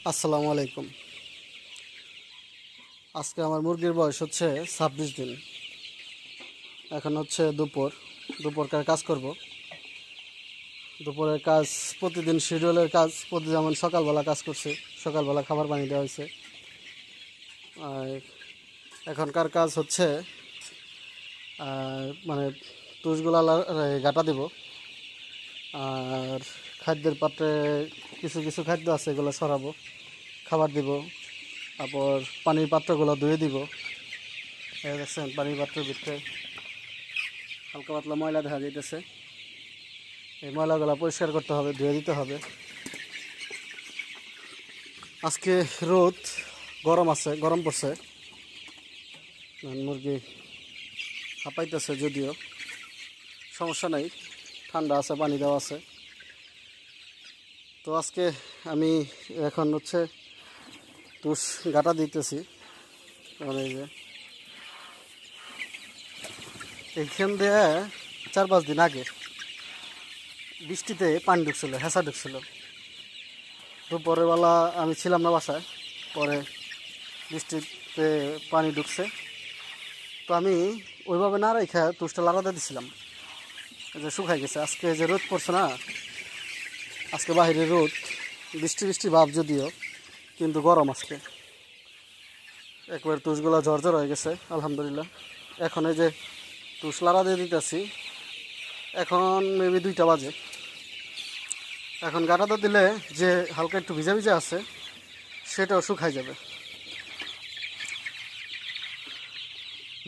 আসসালামু আলাইকুম। আজকে আমার মুরগির বয়স হচ্ছে 26 দিন। এখন হচ্ছে দুপুরকার কাজ করব। দুপুরের কাজ প্রতিদিন শিডিউলের কাজ, যেমন সকালবেলা কাজ করছি, সকালবেলা খাবার পানি দেওয়া হয়েছে। আর এখনকার কাজ হচ্ছে মানে তুষগুলা গাঁটা দিব। আর খাদ্যের পাত্রে কিছু কিছু খাদ্য আছে, এগুলো সরাবো, খাবার দিব। তারপর পানির পাত্রগুলো ধুয়ে দিব। দেখছেন পানির পাত্রের ভিতরে হালকা পাতলা ময়লা দেখা যাইতেছে। এই ময়লাগুলো পরিষ্কার করতে হবে, ধুয়ে দিতে হবে। আজকে রোদ গরম পড়ছে। মুরগি হাঁপাইতেছে, যদিও সমস্যা নাই, ঠান্ডা আছে, পানি দেওয়া আছে। তো আজকে আমি এখন হচ্ছে তুষ গাঁটা দিতেছি। এই যে এইখান দিয়ে 4-5 দিন আগে বৃষ্টিতে পানি ঢুকছিল, হেঁচা ঢুকছিল। দুপুরের বেলা আমি ছিলাম না বাসায়, পরে বৃষ্টিতে পানি ঢুকছে। তো আমি ওইভাবে না রেখে তুষটা লাগাতে দিছিলাম, যে শুকাই গেছে। আজকে যে রোদ পড়ছে না, আজকে বাইরে রোদ, বৃষ্টি বৃষ্টি ভাব যদিও, কিন্তু গরম আজকে। একবার তুষগুলো ঝরঝর হয়ে গেছে আলহামদুলিল্লাহ। এখন এই যে তুষ লাড়া দিয়ে দিতেছি, এখন মেবি 2টা বাজে। এখন গাঁটাতে দিলে যে হালকা একটু ভিজা ভিজা আছে, সেটাও শুকাই যাবে।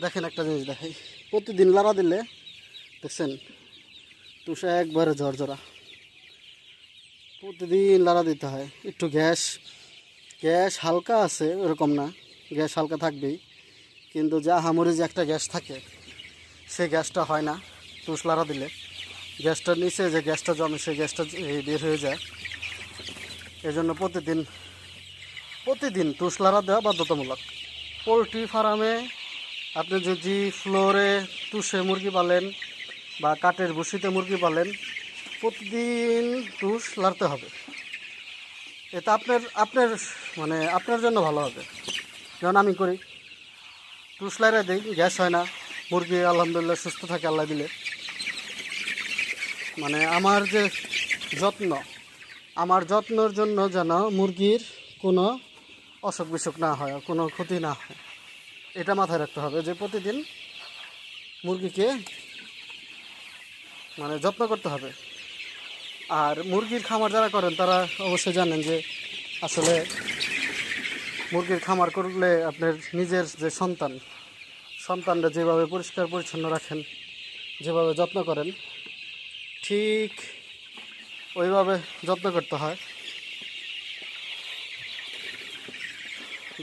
দেখেন একটা জিনিস দেখাই, প্রতিদিন লাড়া দিলে দেখছেন তুষা একবারে ঝরঝরা। প্রতিদিন লাড়া দিতে হয়। একটু গ্যাস হালকা আছে এরকম না, গ্যাস হালকা থাকবেই, কিন্তু যা হামুরি যে একটা গ্যাস থাকে, সেই গ্যাসটা হয় না তুষ লাড়া দিলে। গ্যাসটার নিচে যে গ্যাসটা জমে, সেই গ্যাসটা বের হয়ে যায়। এজন্য প্রতিদিন তুষ লাড়া দেওয়া বাধ্যতামূলক। পোলট্রি ফার্মে আপনি যদি ফ্লোরে তুষে মুরগি পালেন বা কাঠের ভুসিতে মুরগি পালেন, প্রতিদিন তুষ লাড়তে হবে। এটা আপনার মানে আপনার জন্য ভালো হবে। যেমন আমি করি, তুষ লাইড়ে দিই, গ্যাস হয় না, মুরগি আলহামদুলিল্লাহ সুস্থ থাকে আল্লাহ দিলে। মানে আমার যত্নর জন্য যেন মুরগির কোনো অসুখ বিসুখ না হয়, কোনো ক্ষতি না হয়, এটা মাথায় রাখতে হবে। যে প্রতিদিন মুরগিকে মানে যত্ন করতে হবে। আর মুরগির খামার যারা করেন তারা অবশ্যই জানেন যে আসলে মুরগির খামার করলে আপনার নিজের যে সন্তানরা যেভাবে পরিষ্কার পরিচ্ছন্ন রাখেন, যেভাবে যত্ন করেন, ঠিক ওইভাবে যত্ন করতে হয়।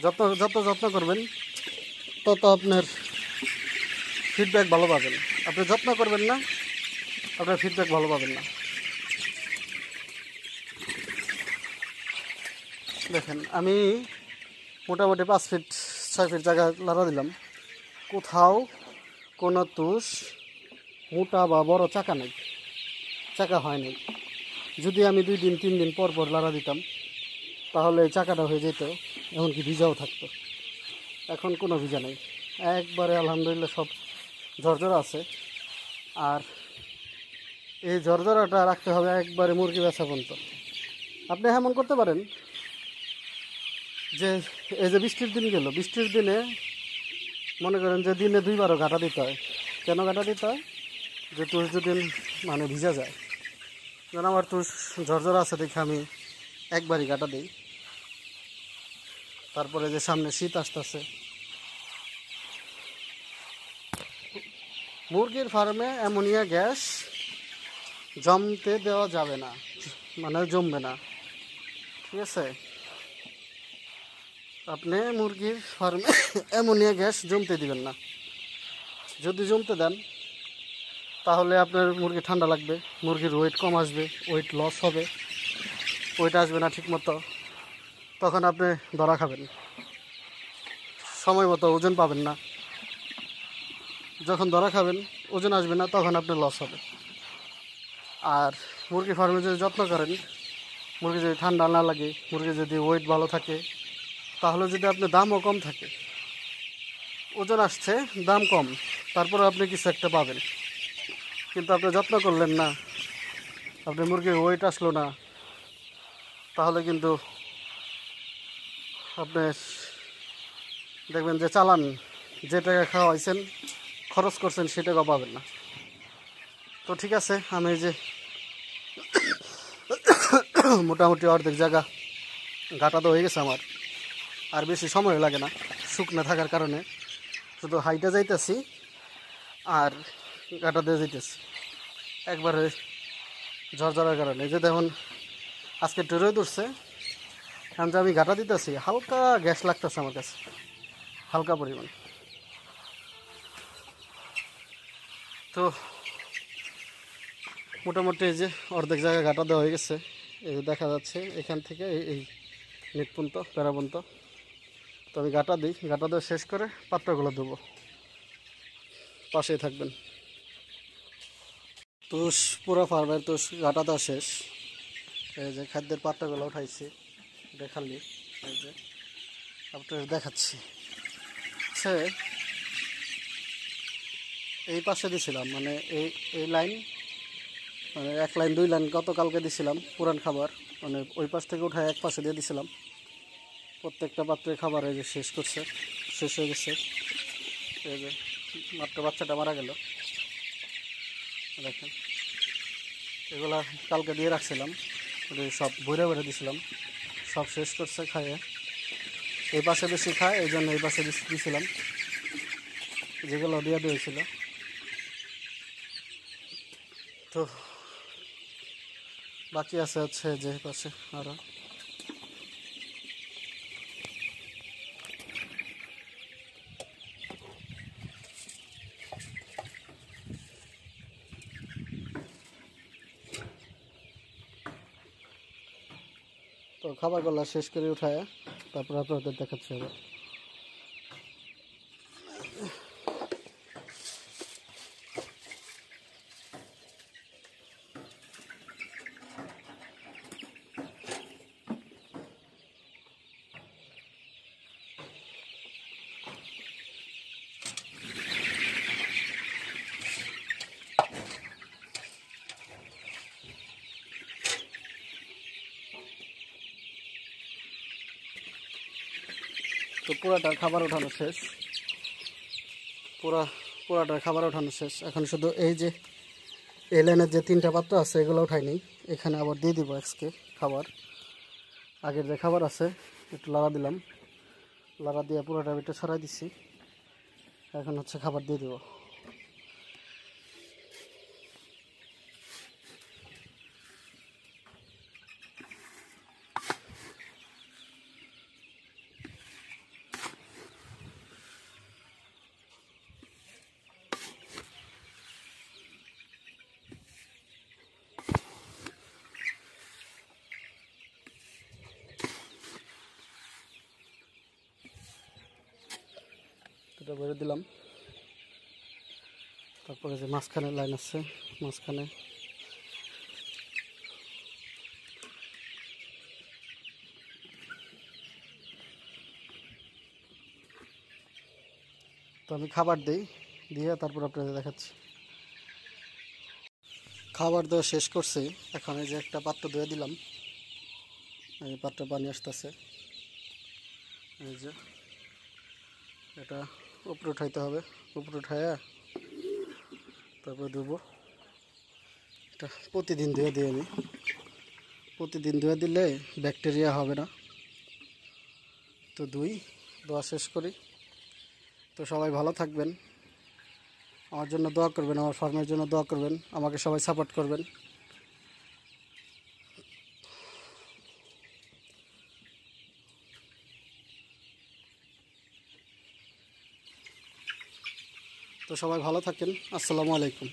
যত যত্ন করবেন তত আপনার ফিডব্যাক ভালো পাবেন। আপনি যত্ন করবেন না, আপনার ফিডব্যাক ভালো পাবেন না। দেখেন আমি মোটামুটি 5-6 ফিট জায়গা লাড়া দিলাম, কোথাও কোনো তুষ মোটা বা বড় চাকা হয় নাই। যদি আমি 2-3 দিন পর লাড়া দিতাম, তাহলে এই চাকাটা হয়ে যেত, এমনকি ভিজাও থাকতো। এখন কোনো ভিজা নেই, একবারে আলহামদুলিল্লাহ সব ঝরঝরা আছে। আর এই ঝরঝরাটা রাখতে হবে একবারে মুরগি বেচা পর্যন্ত। আপনি এমন করতে পারেন যে এই যে বৃষ্টির দিন গেল, বৃষ্টির দিনে মনে করেন যে দিনে 2বারও গাঁটা দিতে হয়। কেন গাঁটা দিতে হয়? যে তুষ যদি মানে ভিজা যায়। যেন আমার তুষ ঝরঝরা আছে দেখে আমি একবারই গাঁটা দিই। তারপরে যে সামনে শীত আসতেছে, মুরগির ফার্মে অ্যামোনিয়া গ্যাস জমতে দেওয়া যাবে না, মানে জমবে না, ঠিক আছে? আপনি মুরগির ফার্মে অ্যামোনিয়া গ্যাস জমতে দিবেন না। যদি জমতে দেন, তাহলে আপনার মুরগি ঠান্ডা লাগবে, মুরগির ওয়েট কম আসবে, ওয়েট লস হবে, ওয়েট আসবে না ঠিক মতো। তখন আপনি ধরা খাবেন, সময় মতো ওজন পাবেন না। যখন ধরা খাবেন, ওজন আসবে না, তখন আপনার লস হবে। আর মুরগি ফার্মে যদি যত্ন করেন, মুরগি যদি ঠান্ডা না লাগে, মুরগি যদি ওয়েট ভালো থাকে, তাহলে যদি আপনার দামও কম থাকে, ওজন আসছে দাম কম, তারপরে আপনি কিছু একটা পাবেন। কিন্তু আপনি যত্ন করলেন না, আপনি মুরগির ওয়েট আসলো না, তাহলে কিন্তু আপনি দেখবেন যে চালান যে টাকা খাওয়াইছেন, খরচ করছেন, সে টাকা পাবেন না। তো ঠিক আছে, আমি এই যে মোটামুটি অর্ধেক জায়গা গাঁটা তো হয়ে গেছে আমার, আর বেশি সময় লাগে না শুকনো থাকার কারণে। শুধু হাইটা যাইতেছি আর গাঁটা দিয়ে যাইতেছি একবারে ঝরঝরার কারণে। এই যে দেখুন আজকে একটু রোদ উঠছে, কারণ যে আমি গাঁটা দিতেছি, হালকা গ্যাস লাগতেছে আমার কাছে, হালকা পরিমাণ। তো মোটামুটি এই যে অর্ধেক জায়গায় গাঁটা দেওয়া হয়ে গেছে, এই যে দেখা যাচ্ছে এখান থেকে এই নেট পর্যন্ত, প্যারা পর্যন্ত। তো আমি গাঁটা দিই, গাঁটা দিয়ে শেষ করে পাত্রগুলো দেবো, পাশেই থাকবেন। তুষ পুরো ফার্মের তুষ গাঁটা দেওয়া শেষ। এই যে খাদ্যের পাত্রগুলো উঠাইছি, দেখালি এই যে আপনাদের দেখাচ্ছি। সে এই পাশে দিছিলাম, মানে এই লাইন, মানে 1 লাইন 2 লাইন গতকালকে দিছিলাম পুরান খাবার, মানে ওই পাশ থেকে উঠায় এক পাশে দিয়ে দিছিলাম। প্রত্যেকটা পাত্রে খাবার এই যে শেষ হয়ে গেছে। এই যে মাত্র বাচ্চাটা মারা গেল, দেখেন। এগুলা কালকে দিয়ে রাখছিলাম, সব ভরে ভরে দিছিলাম, সব শেষ করছে খাইয়ে। এই পাশে বেশি খায়, এই জন্য এই পাশে দিছিলাম, যেগুলো দিয়ে দিয়েছিল। তো বাকি আছে হচ্ছে যে পাশে আরও। তো খাবারগুলো শেষ করে উঠায় তারপর আপনাদের দেখাচ্ছি আবার। তো পুরাটার খাবার ওঠানো শেষ, পুরাটার খাবার ওঠানো শেষ। এখন শুধু এই যে এই লাইনের যে 3টা পাত্র আছে এগুলো উঠাইনি, এখানে আবার দিয়ে দিব আজকে খাবার। আগের যে খাবার আছে একটু লাড়া দিলাম, লাড়া দিয়ে পুরোটা ভিতরে ছড়াই দিছি। এখন হচ্ছে খাবার দিয়ে দেবো। এটা বেড়ে দিলাম। তারপরে যে মাঝখানে লাইন আছে, মাঝখানে তো আমি খাবার দিই, দিয়ে তারপর আপনাদের দেখাচ্ছি। খাবার দেওয়া শেষ করছি, এখন এই যে একটা পাত্র ধুয়ে দিলাম, এই পাত্র পানি আসতেছে। এই যে এটা উপরে উঠাইতে হবে, উপরে উঠাইয়া তারপরে দেবো। এটা প্রতিদিন ধুয়ে দিই আমি, প্রতিদিন ধুয়ে দিলে ব্যাকটেরিয়া হবে না। তো দোয়া শেষ করি। তো সবাই ভালো থাকবেন, আমার জন্য দোয়া করবেন, আমার ফার্মের জন্য দোয়া করবেন, আমাকে সবাই সাপোর্ট করবেন। তো সবাই ভালো থাকেন, আসসালামু আলাইকুম।